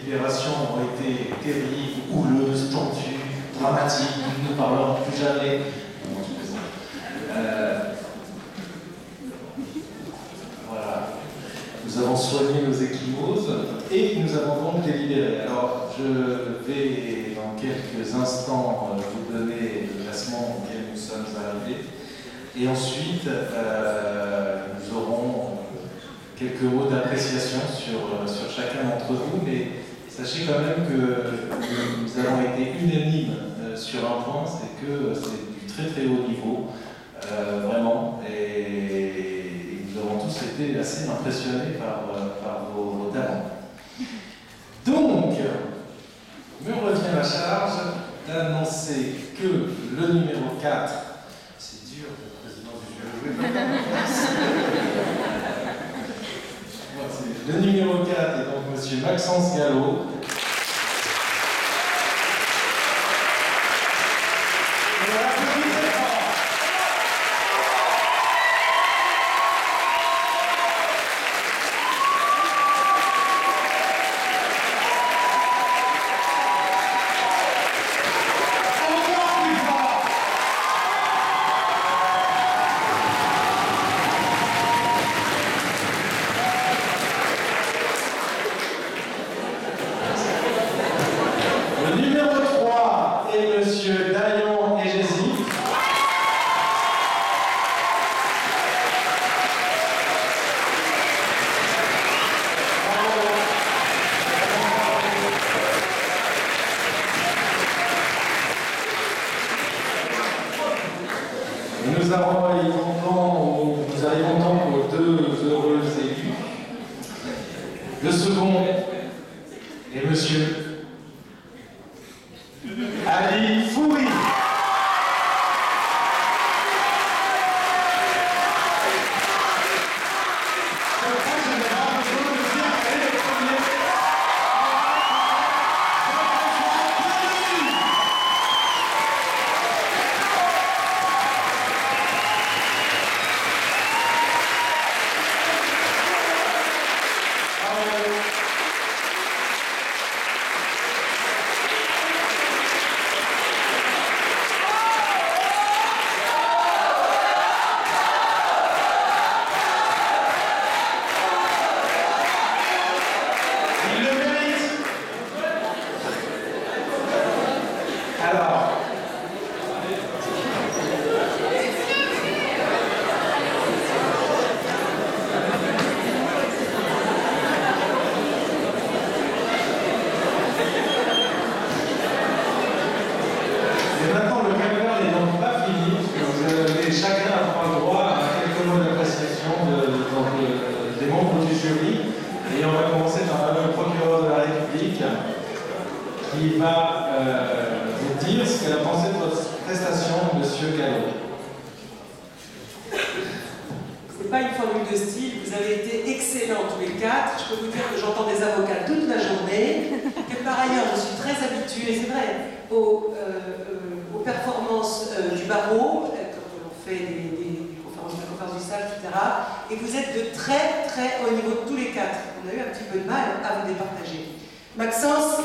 délibérations ont été terribles, houleuses, tendues, dramatiques. Nous ne parlerons plus jamais. Non, je plaisante. Voilà. Nous avons soigné nos ecchymoses et nous avons donc délibéré. Alors, je vais dans quelques instants vous donner le classement auquel nous sommes arrivés. Et ensuite, nous aurons quelques mots d'appréciation sur chacun d'entre vous, mais sachez quand même que nous avons été unanimes sur un point, c'est que c'est du très très haut niveau, vraiment, et nous avons tous été assez impressionnés par vos talents. Donc, me revient la charge d'annoncer que le numéro 4, c'est dur, le président du jury. Le numéro 4 est donc M. Maxence Gallo. Nous arrivons donc aux deux heureux élus. Le second est Monsieur Ali Foury. Qui va vous dire ce qu'elle a pensé de votre prestation, Monsieur Gallo. C'est pas une formule de style, vous avez été excellents tous les quatre. Je peux vous dire que j'entends des avocats toute la journée, que par ailleurs je suis très habituée, c'est vrai, aux performances du barreau, quand on fait des conférences, la conférence du SAL, etc. Et vous êtes de très très haut niveau tous les quatre. On a eu un petit peu de mal à vous départager. Maxence,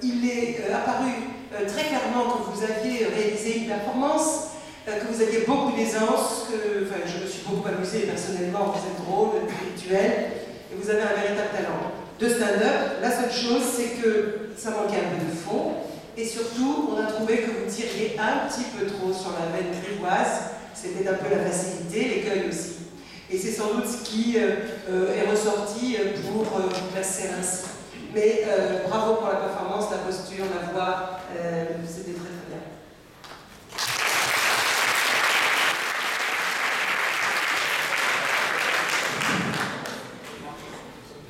il est apparu très clairement que vous aviez réalisé une performance, que vous aviez beaucoup d'aisance, que je me suis beaucoup amusée personnellement, vous êtes drôle, intellectuel, et vous avez un véritable talent. De stand-up, la seule chose, c'est que ça manquait un peu de fond, et surtout, on a trouvé que vous tiriez un petit peu trop sur la veine grivoise, c'était un peu la facilité, l'écueil aussi. Et c'est sans doute ce qui est ressorti pour vous classer ainsi. Mais bravo pour la performance, la posture, la voix, c'était très très bien.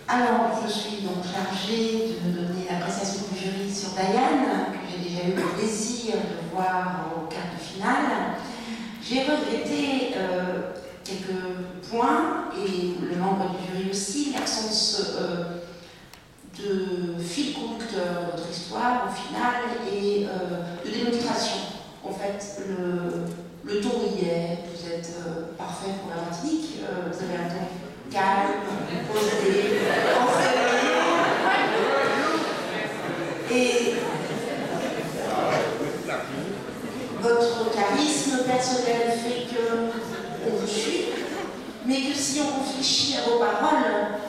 Alors, je suis donc chargée de donner l'appréciation du jury sur Diane, que j'ai déjà eu le plaisir de voir au quart de finale. J'ai regretté quelques points, et le membre du jury aussi, l'absence de fil conducteur de votre histoire au final et de démonstration. En fait, le ton y est, vous êtes parfait pour la Martinique, vous avez un ton calme, posé, ensoleillé. si on réfléchit à vos paroles,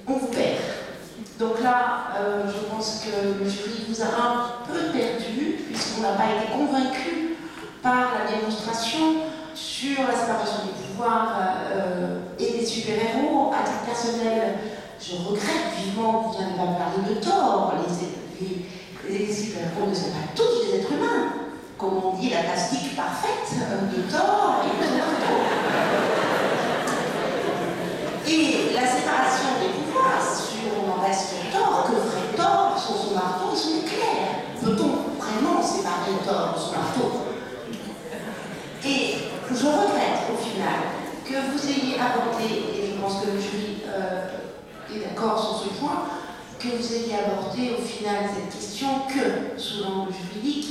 on vous perd. Donc là, je pense que le jury vous a un peu perdu, puisqu'on n'a pas été convaincu par la démonstration sur la séparation des pouvoirs et des super-héros. À titre personnel, je regrette vivement que vous n'avez pas parlé de Thor. Les super-héros ne sont pas tous des êtres humains. Comme on dit, la plastique parfaite de Thor et de marteau. Et la séparation des pouvoirs, si on en reste Thor, que ferait Thor sur son marteau et son éclair? Peut-on vraiment séparer Thor de son marteau? Et je regrette au final que vous ayez abordé, et je pense que le jury est d'accord sur ce point, que vous ayez abordé au final cette question que sous l'angle juridique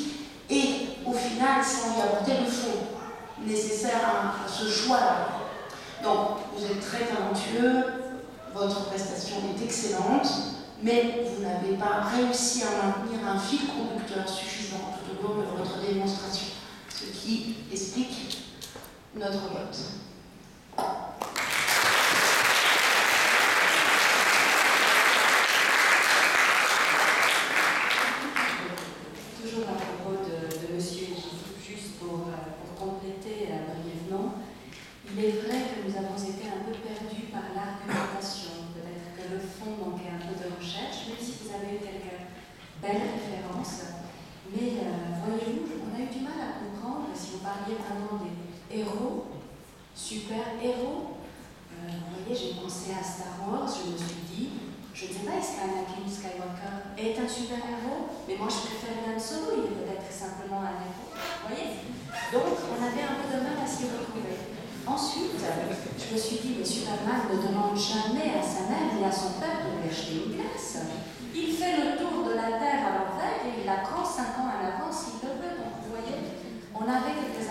et au final sans y aborder le fond nécessaire à ce choix-là. Donc vous êtes très talentueux, votre prestation est excellente, mais vous n'avez pas réussi à maintenir un fil conducteur suffisant tout au long de votre démonstration, ce qui explique notre vote. Toujours à propos de Monsieur Gizou, juste pour compléter brièvement, il est vrai que nous avons été un peu perdus par l'argumentation. Peut-être que le fond manquait un peu de recherche, même si vous avez eu quelques belles références. Mais voyez-vous, on a eu du mal à comprendre si vous parliez vraiment des héros, super-héros. Vous voyez, j'ai pensé à Star Wars, je me suis dit, je ne sais pas, est-ce qu'Anakin Skywalker est un super-héros? Mais moi, je préfère Han Solo, il est peut-être simplement un héros. Vous voyez? Donc, on avait un peu de mal à s'y retrouver. Ensuite, je me suis dit, mais Superman ne demande jamais à sa mère ni à son père de lui acheter une glace. Il fait le tour de la Terre à l'envers et il la prend 5 ans à l'avance s'il le veut. Donc, vous voyez, on avait quelques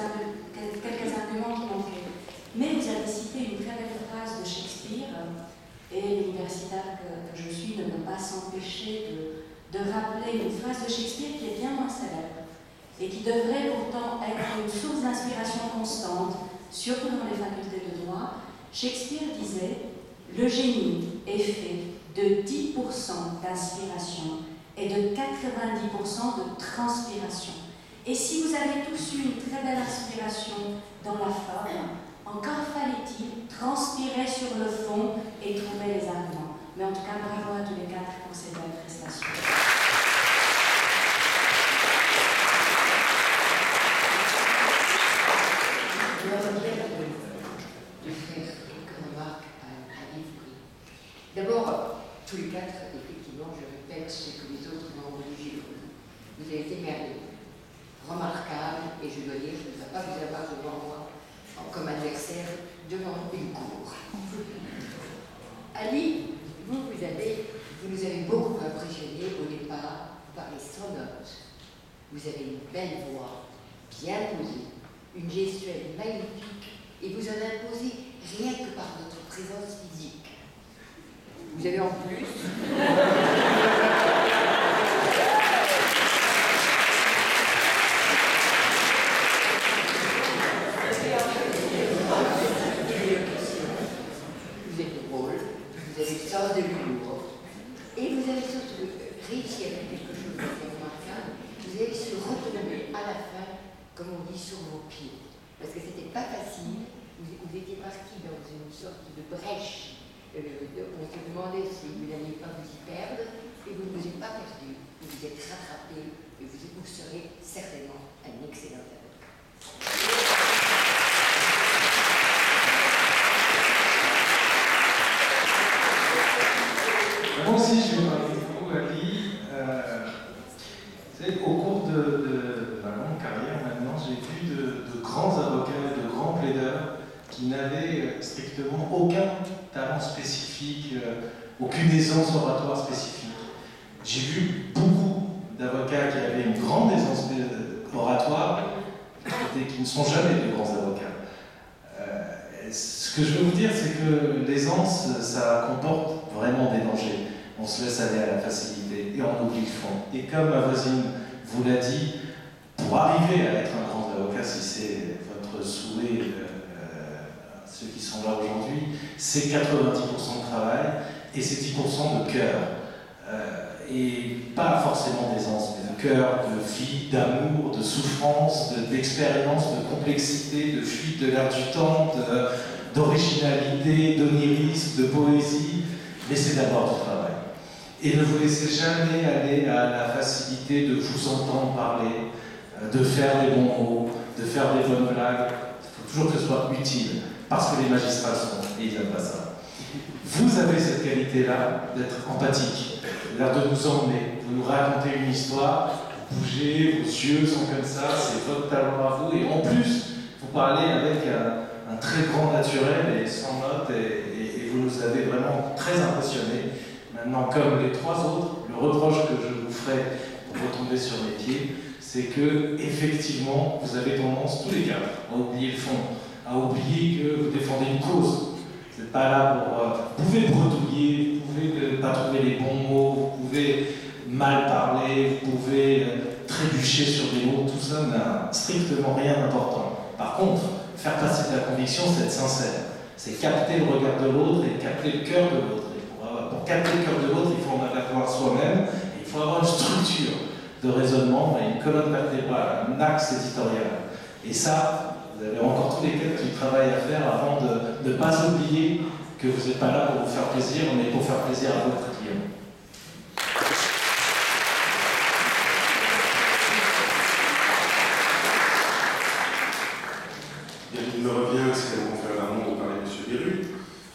arguments qui manquaient. Mais vous avez cité une très belle phrase de Shakespeare, et l'universitaire que je suis ne peut pas s'empêcher de rappeler une phrase de Shakespeare qui est bien moins célèbre et qui devrait pourtant être une source d'inspiration constante, surtout dans les facultés de droit. Shakespeare disait « Le génie est fait de 10% d'inspiration et de 90% de transpiration. » Et si vous avez tous eu une très belle inspiration dans la forme, encore fallait-il transpirer sur le fond et trouver les arguments. Mais en tout cas, bravo à tous les quatre pour ces belles prestations. Je vais revenir de faire quelques remarques à Yves. D'abord, tous les quatre, effectivement, je répète ce que les autres membres du jury. Vous avez été merveilleux, remarquable, et je dois dire, je ne veux pas vous avoir devant moi comme adversaire devant une cour. Ali, vous nous avez beaucoup impressionné au départ par les sonotes. Vous avez une belle voix, bien posée, une gestuelle magnifique, et vous en imposez rien que par votre présence physique. Vous avez en plus vous êtes drôle, vous avez le sens de l'humour, et vous avez surtout réussi à faire quelque chose de remarquable. Vous avez su retomber à la fin, comme on dit, sur vos pieds. Parce que c'était pas facile, vous étiez parti dans une sorte de brèche. On se demandait si vous n'alliez pas vous y perdre, et vous ne vous êtes pas perdu. Vous vous êtes rattrapé, et vous serez certainement un excellent avocat. Moi aussi, je vais parler beaucoup, Ali. Au cours de ma longue carrière maintenant, j'ai vu de grands avocats, de grands plaideurs qui n'avaient strictement aucun talent spécifique, aucune aisance oratoire spécifique. J'ai vu beaucoup d'avocats qui avaient une grande aisance oratoire et qui ne sont jamais de grands avocats. Ce que je veux vous dire, c'est que l'aisance, ça comporte vraiment des dangers. On se laisse aller à la facilité et on oublie le fond. Et comme ma voisine vous l'a dit, pour arriver à être un grand avocat, si c'est votre souhait, ceux qui sont là aujourd'hui, c'est 90% de travail et c'est 10% de cœur. Et pas forcément d'aisance, mais de cœur, de vie, d'amour, de souffrance, d'expérience, de complexité, de fuite de l'air du temps, d'originalité, d'onirisme, de poésie, mais c'est d'abord du travail. Et ne vous laissez jamais aller à la facilité de vous entendre parler, de faire des bons mots, de faire des bonnes blagues. Il faut toujours que ce soit utile, parce que les magistrats sont, et ils n'aiment pas ça. Vous avez cette qualité-là d'être empathique, c'est-à-dire de nous emmener, de nous raconter une histoire, vous bougez, vos yeux sont comme ça, c'est votre talent à vous, et en plus, vous parlez avec un très grand naturel et sans notes, et vous nous avez vraiment très impressionnés. Maintenant, comme les trois autres, le reproche que je vous ferai pour retomber sur mes pieds, c'est que, effectivement, vous avez tendance, tous les quatre, à oublier le fond, à oublier que vous défendez une cause. Vous n'êtes pas là pour... vous pouvez bredouiller, vous pouvez ne pas trouver les bons mots, vous pouvez mal parler, vous pouvez trébucher sur des mots, tout ça n'a strictement rien d'important. Par contre, faire passer de la conviction, c'est être sincère. C'est capter le regard de l'autre et capter le cœur de l'autre. Pour capter le cœur de l'autre, il faut en avoir soi-même, et il faut avoir une structure de raisonnement et une colonne vertébrale, un axe éditorial. Et ça, vous avez encore tous les quatre du travail à faire avant de ne pas oublier que vous n'êtes pas là pour vous faire plaisir, mais pour faire plaisir à votre client. Il me revient, c'est mon confrère Lamont de parler de M. Béru.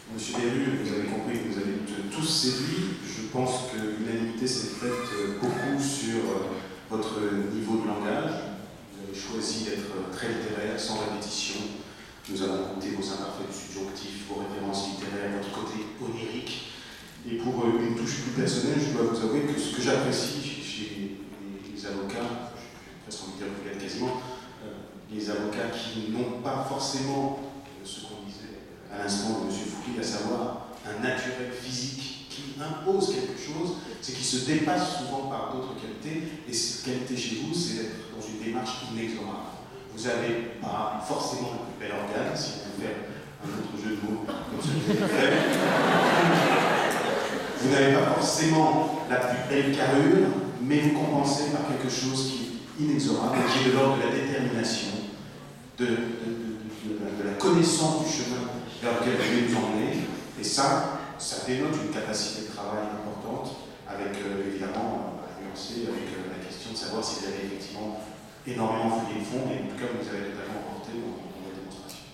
M. Béru, vous avez compris que vous avez tous séduit. Je pense que l'unanimité s'est faite beaucoup sur votre niveau de langage. Vous avez choisi d'être très littéraire, sans répétition. Nous avons compté vos imparfaits du subjonctif, vos références littéraires, votre côté onirique. Et pour une touche plus personnelle, je dois vous avouer que ce que j'apprécie chez les avocats, je vais presque envie de dire peut-être quasiment, les avocats qui n'ont pas forcément ce qu'on disait à l'instant de M. Fouquet, à savoir un naturel physique qui impose quelque chose, c'est qu'ils se dépassent souvent par d'autres qualités, et cette qualité chez vous, c'est d'être dans une démarche inexorable. Vous n'avez pas forcément le plus bel organe, si on peut faire un autre jeu de mots comme celui que vous faites. Vous n'avez pas forcément la plus belle carrure, mais vous compensez par quelque chose qui est inexorable, qui est de l'ordre de la détermination, de la connaissance du chemin vers lequel vous voulez nous emmener. Et ça dénote une capacité de travail importante, avec évidemment à nuancer avec la question de savoir si vous avez effectivement énormément fouillé le fond, et en tout cas vous avez totalement emporté dans la démonstration.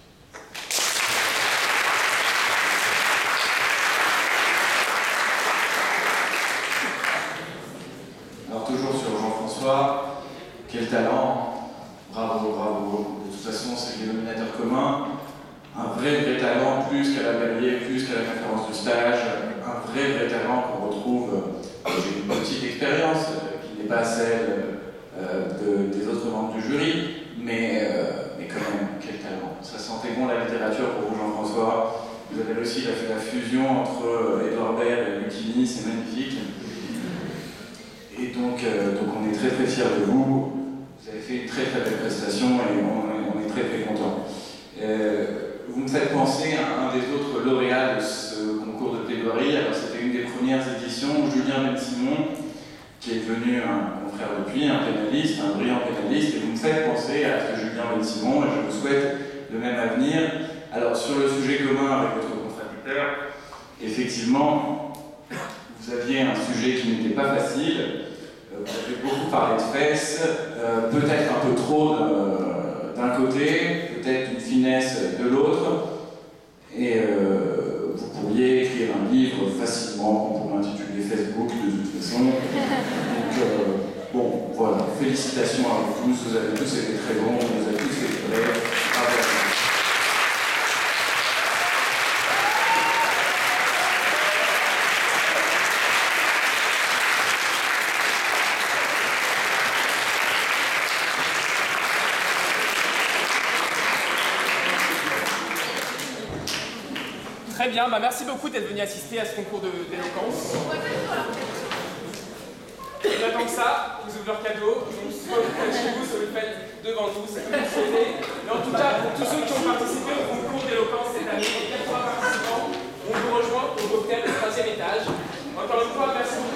Alors toujours sur Jean-François, quel talent, bravo, bravo. De toute façon, c'est le dénominateur commun. Un vrai talent, plus qu'à la Berlier, plus qu'à la conférence de stage, un vrai talent qu'on retrouve. J'ai une petite expérience qui n'est pas celle des autres membres du jury, mais quand même, quel talent. Ça sentait bon la littérature pour vous, Jean-François. Vous avez réussi à faire la fusion entre Édouard Baird et Lucchini, c'est magnifique. Et donc on est très fiers de vous. Vous avez fait une très belle prestation et on est très contents. Vous me faites penser à un des autres lauréats de ce concours de plaidoirie. Alors c'était une des premières éditions où Julien Ben-Simon, qui est devenu un confrère depuis, un pénaliste, un brillant pénaliste, et vous me faites penser à ce Julien Ben-Simon, et je vous souhaite le même avenir. Alors sur le sujet commun avec votre contradicteur, effectivement, vous aviez un sujet qui n'était pas facile. Vous avez beaucoup parlé de fesses, peut-être un peu trop d'un côté, peut-être une finesse de l'autre, et vous pourriez écrire un livre facilement qu'on pourrait intituler Facebook de toute façon. Donc, bon, voilà, félicitations à vous tous, vous avez tous été très bons, vous avez tous été prêts. Bravo. Très bien, merci beaucoup d'être venu assister à ce concours d'éloquence. Et là, tant que ça, vous ouvrez leur cadeau, donc soit vous faites chez vous, soit vous le faites devant nous, c'est comme vous souhaitez. Mais en tout cas, pour tous ceux qui ont participé au concours d'éloquence cette année, Encore une fois, merci